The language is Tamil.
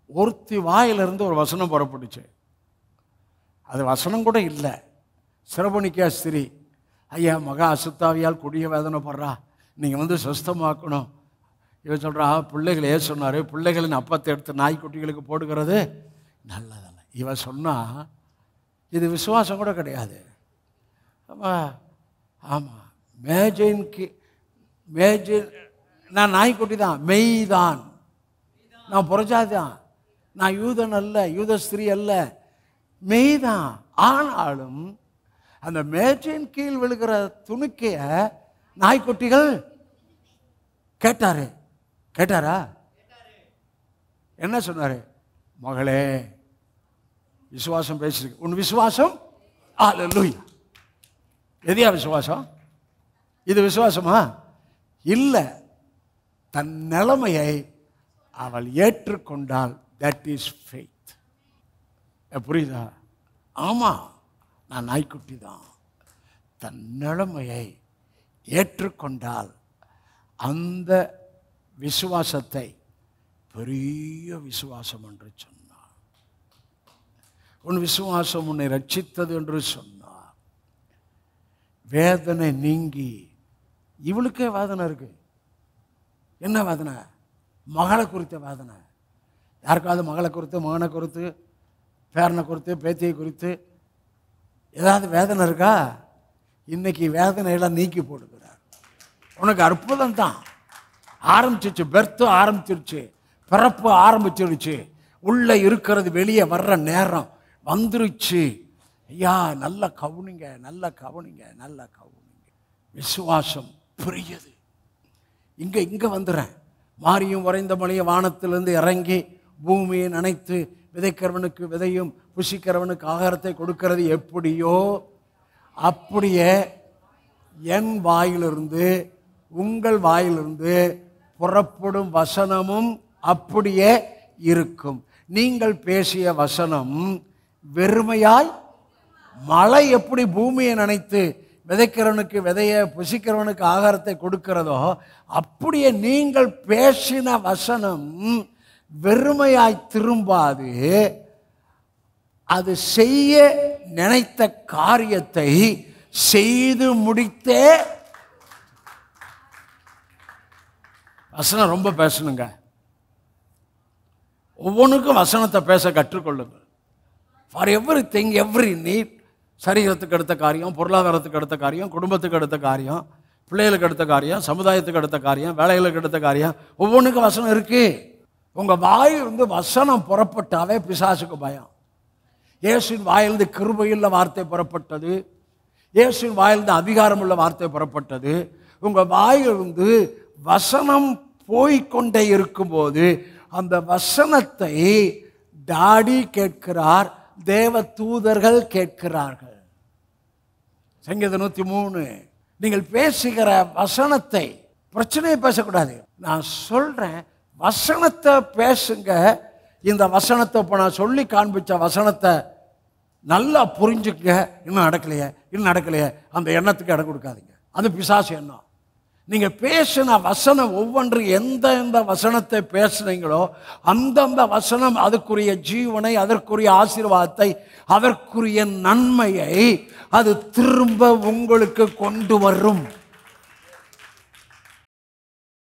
ஒருத்தி வாயிலிருந்து ஒரு வசனம் புறப்பட்டுச்சு. அது வசனம் கூட இல்லை. சிரபணிக்கா ஸ்திரீ, ஐயா மகா அசுத்தாவியால் கொடிய வேதனை படுறா, நீங்கள் சுஸ்தமாக்கணும். இவன் சொல்கிறா, பிள்ளைகள் ஏன் சொன்னார், பிள்ளைகளின் அப்பத்தை எடுத்து நாய்க்குட்டிகளுக்கு போடுகிறது நல்லதல்ல. இவன் சொன்னால் இது விசுவாசம் கூட கிடையாது. ஆமாம் ஆமாம், மேஜின் நான் நாய்க்குட்டி தான், மெய் தான், நான் புரஜாதி தான், நான் யூதன் அல்ல, யூத ஸ்திரீ அல்ல, மெய் தான். ஆனாலும் அந்த மேஜின் கீழ் விழுகிற துணுக்கைய நாய்க்குட்டிகள் கேட்டாரா? என்ன சொன்னாரு? மகளே விசுவாசம் பேசிருக்கு, உன் விசுவாசம். அல்லேலூயா. எதையா விசுவாசம்? இது விசுவாசமா? இல்லை. தன் நிலைமையை அவள் ஏற்றுக்கொண்டால் தட் இஸ் ஃபெய்த். புரியுதா? ஆமாம், நான் நாய்க்குட்டி தான். தன் நிலைமையை ஏற்றுக்கொண்டால் அந்த விசுவாசத்தை பெரிய விசுவாசம் என்று சொன்னார். உன் விசுவாசம் உன்னை ரட்சித்தது என்று சொன்னார். வேதனை நீங்கி, இவளுக்கே வேதனை இருக்கு. என்ன வேதனை? மகளை குறித்த வேதனை. யாருக்காவது மகளை குறித்து, மகனை குறித்து, பேரனை குறித்து, பேத்தியை குறித்து ஏதாவது வேதனை இருக்கா? இன்னைக்கு வேதனையெல்லாம் நீக்கி போடுகிறார். உனக்கு அற்புதம் தான். ஆரம்பிச்சிருச்சு, பெர்த்து ஆரம்பிச்சிருச்சு, பிறப்பு ஆரம்பிச்சிருச்சு, உள்ளே இருக்கிறது வெளியே வர்ற நேரம் வந்துருச்சு. ஐயா நல்லா கவனிங்க, நல்லா கவனிங்க, நல்லா கவனிங்க. விசுவாசம் பெரியது. இங்கே வந்துடுறேன். மாரியும் உறைந்த மழையும் வானத்திலிருந்து இறங்கி பூமியை நனைத்து விதைக்கிறவனுக்கு விதையும் புசிக்கிறவனுக்கு ஆகாரத்தை கொடுக்கிறது எப்படியோ அப்படியே என் வாயிலிருந்து உங்கள் வாயிலிருந்து புறப்படும் வசனமும் அப்படியே இருக்கும். நீங்கள் பேசிய வசனம் வெறுமையாய், மழை எப்படி பூமியை நனைத்து விதைக்கிறவனுக்கு விதையை புசிக்கிறவனுக்கு ஆகாரத்தை கொடுக்கிறதோ அப்படியே நீங்கள் பேசின வசனம் வெறுமையாய் திரும்பாது. அது செய்ய நினைத்த காரியத்தை செய்து முடித்தே. வசனம் ரொம்ப பேசணுங்க. ஒவ்வொன்றுக்கும் வசனத்தை பேச கற்றுக்கொள்ளுங்கள். For every thing, every NEET. சரீரத்துக்கு அடுத்த காரியம், பொருளாதாரத்துக்கு அடுத்த காரியம், குடும்பத்துக்கு அடுத்த காரியம், பிள்ளைகளுக்கு அடுத்த காரியம், சமுதாயத்துக்கு அடுத்த காரியம், வேலைகளுக்கு அடுத்த காரியம், ஒவ்வொன்றுக்கும் வசனம் இருக்கு. உங்கள் வாயிலிருந்து வசனம் புறப்பட்டாவே பிசாசுக்கு பயம். இயேசுவின் வாயிலிருந்து கிருபையுள்ள வார்த்தை புறப்பட்டது, இயேசுவின் வாயிலிருந்து அதிகாரம் உள்ள வார்த்தை புறப்பட்டது. உங்கள் வாயிலிருந்து வசனம் போய்கொண்டே இருக்கும்போது அந்த வசனத்தை டாடி கேட்கிறார், தேவ தூதர்கள் கேட்கிறார்கள். சங்கீதம் 103. நீங்கள் பேசுகிற வசனத்தை, பிரச்சனையை பேசக்கூடாது. நான் சொல்றேன், வசனத்தை பேசுங்க. இந்த வசனத்தை இப்போ நான் சொல்லி காண்பிச்ச வசனத்தை நல்லா புரிஞ்சுக்க. இன்னும் நடக்கலையே அந்த எண்ணத்துக்கு இடம் கொடுக்காதீங்க. அது பிசாசு எண்ணம். நீங்கள் பேசின வசனம் ஒவ்வொன்று எந்த வசனத்தை பேசுனீங்களோ அந்தந்த வசனம் அதற்குரிய ஜீவனை, அதற்குரிய ஆசீர்வாதத்தை, அதற்குரிய நன்மையை அது திரும்ப உங்களுக்கு கொண்டு வரும்.